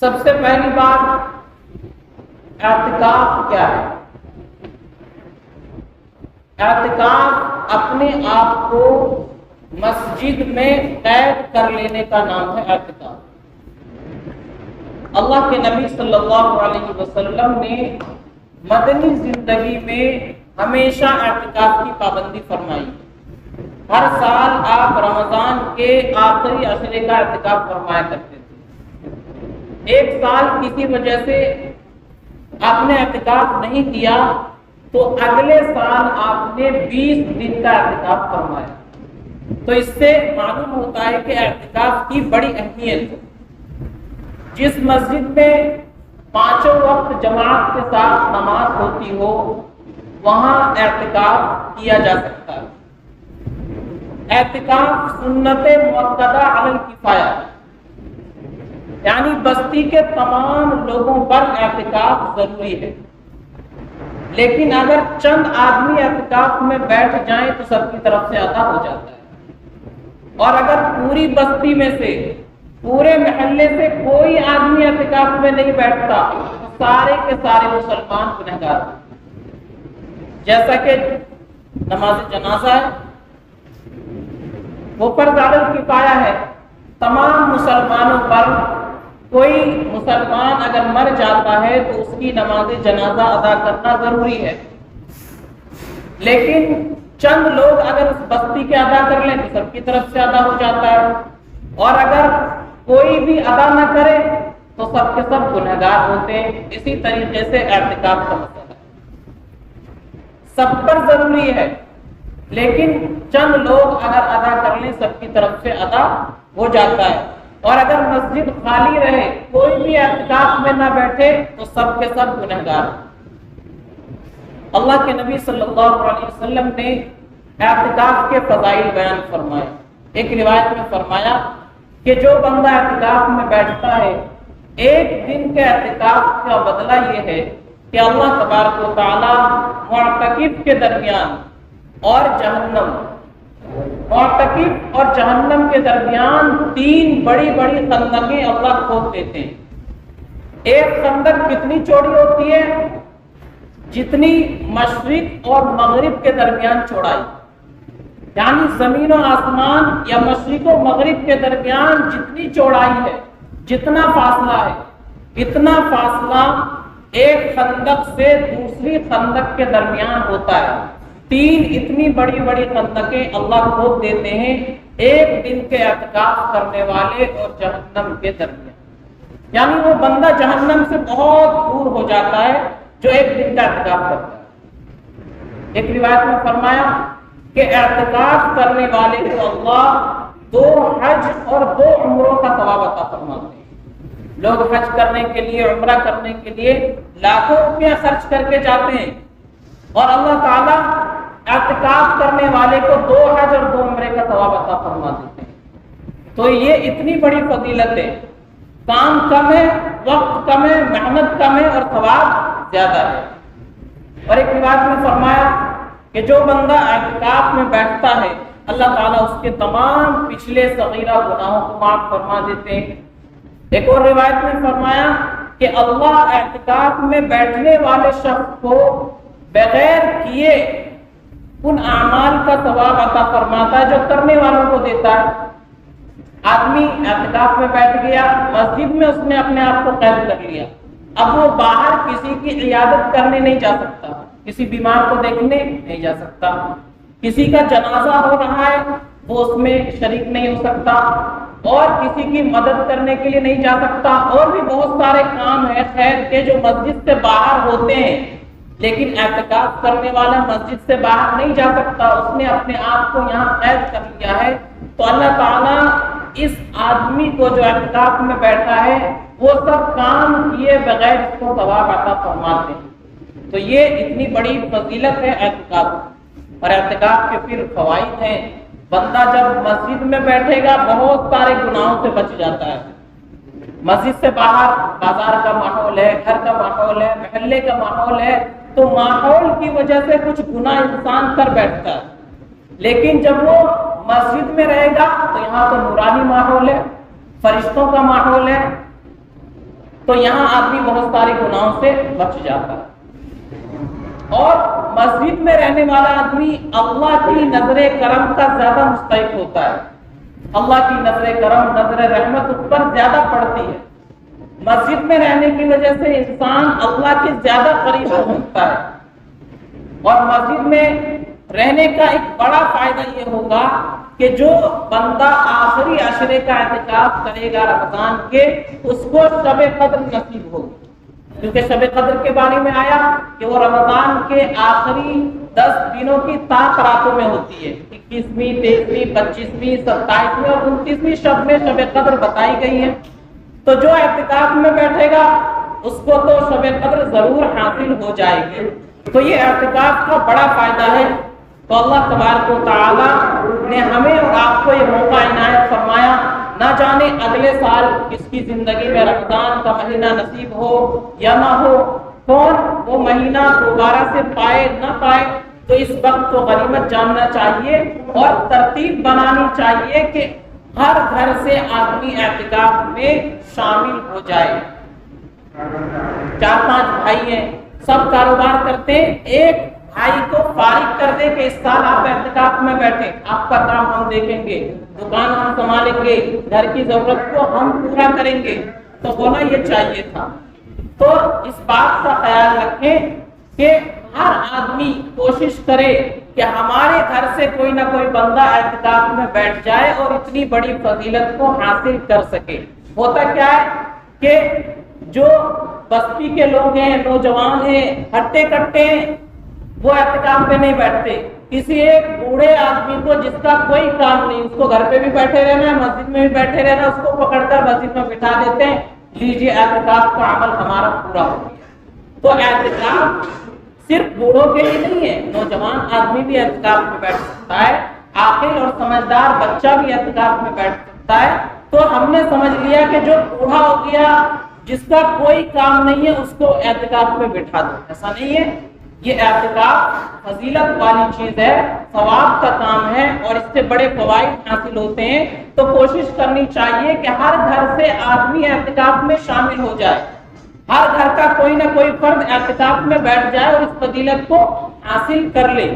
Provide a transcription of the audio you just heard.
سب سے پہلی بات اعتکاف کیا ہے؟ اعتکاف اپنے آپ کو مسجد میں قید کر لینے کا نام ہے اعتکاف۔ اللہ کے نبی صلی اللہ علیہ وسلم نے مدنی زندگی میں ہمیشہ اعتکاف کی پابندی فرمائی۔ ہر سال آپ رمضان کے آخری عشرے کا اعتکاف فرمایا کرتے تھے۔ ایک سال کسی وجہ سے آپ نے اعتکاف نہیں کیا تو اگلے سال آپ نے 20 دن کا اعتکاف فرمایا۔ تو اس سے معلوم ہوتا ہے کہ اعتکاف کی بڑی اہمیت ہے۔ جس مسجد میں 5 وقت جماعت کے ساتھ نماز ہوتی ہو وہاں اعتکاف کیا جا سکتا ہے۔ اعتکاف سنت مؤکدہ علی الکفایہ، یعنی بستی کے تمام لوگوں پر اعتکاف ضروری ہے، لیکن اگر چند آدمی اعتکاف میں بیٹھ جائیں تو سب کی طرف سے ادا ہو جاتا ہے، اور اگر پوری بستی میں سے پورے محلے سے کوئی آدمی اعتکاف میں نہیں بیٹھتا تو سارے کے سارے مسلمان گنہگار ہیں۔ جیسا کہ نماز جنازہ ہے وہ فرض علی الکفایہ ہے، تمام مسلمانوں پر کوئی مسلمان اگر مر جاتا ہے تو اس کی نماز جنازہ ادا کرنا ضروری ہے، لیکن چند لوگ اگر اس بستی کے ادا کر لیں تو سب کی طرف سے ادا ہو جاتا ہے، اور اگر کوئی بھی ادا نہ کرے تو سب کے سب گنہگار ہوتے ہیں۔ اسی طریقے سے اعتکاف کا مسئلہ سب پر ضروری ہے، لیکن چند لوگ اگر ادا کر لیں سب کی طرف سے ادا ہو جاتا ہے، اور اگر مسجد خالی رہے کوئی بھی اعتکاف میں نہ بیٹھے تو سب کے سب گنہگار۔ اللہ کے نبی صلی اللہ علیہ وسلم نے اعتکاف کے فضائل بیان فرمائے۔ ایک روایت میں فرمایا کہ جو بندہ اعتکاف میں بیٹھتا ہے ایک دن کے اعتکاف کا بدلہ یہ ہے کہ اللہ تبارک و تعالی معتکف کے درمیان اور معتکف اور جہنم کے درمیان 3 بڑی بڑی خندقیں اللہ کھود دیتے ہیں۔ ایک خندق کتنی چوڑی ہوتی ہے؟ جتنی مشرق اور مغرب کے درمیان چوڑائی، یعنی زمین و آسمان یا مشرق و مغرب کے درمیان جتنی چوڑائی ہے، جتنا فاصلہ ہے، اتنا فاصلہ ایک خندق سے دوسری خندق کے درمیان ہوتا ہے۔ 3 اتنی بڑی بڑی خندقیں اللہ کھود دیتے ہیں ایک دن کے اعتکاف کرنے والے اور جہنم کے درمیان، یعنی وہ بندہ جہنم سے بہت دور ہو جاتا ہے جو ایک دن کا اعتکاف کرتا ہے۔ ایک روایت میں فرمایا کہ اعتکاف کرنے والے کو اللہ 2 حج اور 2 عمروں کا ثواب عطا فرماتے ہیں۔ لوگ حج کرنے کے لیے، عمرہ کرنے کے لیے لاکھوں روپیہ خرچ کر کے جاتے ہیں، اور اللہ تعالیٰ اعتکاف کرنے والے کو 2 حج اور 2 عمرے کا ثواب عطا فرما دیتے ہیں۔ تو یہ اتنی بڑی فضیلت ہے، کام کم ہے، وقت کم ہے، محنت کم ہے اور ثواب زیادہ ہے۔ اور ایک روایت میں فرمایا کہ جو بندہ اعتکاف میں بیٹھتا ہے اللہ تعالیٰ اس کے تمام پچھلے صغیرہ گناہوں کو معاف فرما دیتے ہیں۔ ایک اور روایت میں فرمایا کہ اللہ اعتکاف میں بیٹھنے والے شخص کو بغیر کیے ان اعمال کا ثواب عطا فرماتا ہے جو کرنے والوں کو دیتا ہے۔ آدمی اعتکاف میں بیٹھ گیا، مسجد میں اس نے اپنے آپ کو قید کر لیا، اب وہ باہر کسی کی عیادت کرنے نہیں جا سکتا، کسی بیمار کو دیکھنے نہیں جا سکتا، کسی کا جنازہ ہو رہا ہے وہ اس میں شریک نہیں ہو سکتا، اور کسی کی مدد کرنے کے لیے نہیں جا سکتا، اور بھی بہت سارے کام ہیں خیر کے جو مسجد سے باہر ہوتے ہیں، لیکن اعتکاف کرنے والا مسجد سے باہر نہیں جا سکتا، اس نے اپنے آپ کو یہاں قید کر لیا ہے۔ تو اللہ تعالیٰ اس آدمی کو جو اعتکاف میں بیٹھا ہے وہ سب کام کیے بغیر اس کو ثواب عطا فرماتے ہیں۔ تو یہ اتنی بڑی فضیلت ہے اعتکاف، اور اعتکاف کے پھر فوائد ہیں۔ بندہ جب مسجد میں بیٹھے گا بہت سارے گناہوں سے بچ جاتا ہے۔ مسجد سے باہر بازار کا ماحول ہے، گھر کا ماحول ہے، محلے کا ماحول ہے، تو ماحول کی وجہ سے کچھ گناہ انسان کر بیٹھتا ہے، لیکن جب وہ مسجد میں رہے گا تو یہاں تو نورانی ماحول ہے، فرشتوں کا ماحول ہے، تو یہاں آدمی بہت سارے گناہوں سے بچ جاتا ہے۔ اور مسجد میں رہنے والا آدمی اللہ کی نظر کرم کا زیادہ مستحق ہوتا ہے، اللہ کی نظر کرم، نظر رحمت اس پر زیادہ پڑتی ہے۔ مسجد میں رہنے کی وجہ سے انسان اللہ کے زیادہ قریب ہو سکتا ہے۔ اور مسجد میں رہنے کا ایک بڑا فائدہ یہ ہوگا کہ جو بندہ آخری عشرے کا اعتکاف کرے گا رمضان کے، اس کو شب قدر نصیب ہوگی، کیونکہ شب قدر کے بارے میں آیا کہ وہ رمضان کے آخری 10 دنوں کی طاق راتوں میں ہوتی ہے، 21ویں، 23ویں، 25ویں، 27ویں اور 29ویں شب میں شب قدر بتائی گئی ہے۔ تو جو اعتکاف میں بیٹھے گا اس کو تو شب قدر ضرور حاصل ہو جائے گی۔ تو یہ اعتکاف کا بڑا فائدہ ہے۔ تو اللہ تبارک و تعالی نے ہمیں اور آپ کو یہ موقع عنایت فرمایا، نہ جانے اگلے سال کس کی زندگی میں رمضان کا مہینہ نصیب ہو یا نہ ہو، کون وہ مہینہ دوبارہ سے پائے نہ پائے۔ تو اس وقت تو غنیمت جاننا چاہیے اور ترتیب بنانی چاہیے کہ ہر گھر سے آدمی اعتکاف میں شامل ہو جائے۔ 4-5 بھائی ہیں، سب کاروبار کرتے ہیں، ایک بھائی کو فارغ کر دے کہ اس سال آپ اعتکاف میں بیٹھیں، آپ کا کام ہم دیکھیں گے، دکان ہم سنبھالیں گے، گھر کی ضرورت کو ہم پورا کریں گے۔ تو ہونا یہ چاہیے تھا۔ تو اس بات کا خیال رکھیں کہ ہر آدمی کوشش کرے کہ ہمارے گھر سے کوئی نہ کوئی بندہ اعتکاف میں بیٹھ جائے اور اتنی بڑی فضیلت کو حاصل کر سکے۔ ہوتا کیا ہے کہ جو بستی کے لوگ ہیں، نوجوان ہیں، ہٹے کٹے ہیں، وہ اعتکاف میں نہیں بیٹھتے۔ کسی ایک بوڑھے آدمی کو جس کا کوئی کام نہیں، اس کو گھر پہ بھی بیٹھے رہنا ہے، مسجد میں بھی بیٹھے رہنا، اس کو پکڑ کر مسجد میں بٹھا دیتے ہیں، لیجیے اعتکاف کا عمل ہمارا پورا ہو گیا۔ تو اعتکاف صرف بوڑھوں کے لیے نہیں ہے، نوجوان آدمی بھی اعتکاف میں بیٹھ سکتا ہے، عاقل اور سمجھدار بچہ بھی اعتکاف میں بیٹھ سکتا ہے۔ تو ہم نے سمجھ لیا کہ جو بوڑھا ہو گیا، جس کا کوئی کام نہیں ہے، اس کو اعتکاف میں بٹھا دو، ایسا نہیں ہے۔ یہ اعتکاف فضیلت والی چیز ہے، ثواب کا کام ہے اور اس سے بڑے فوائد حاصل ہوتے ہیں۔ تو کوشش کرنی چاہیے کہ ہر گھر سے آدمی اعتکاف میں شامل ہو جائے، ہر گھر کا کوئی نہ کوئی فرد اعتکاف میں بیٹھ جائے اور اس فضیلت کو حاصل کر لے۔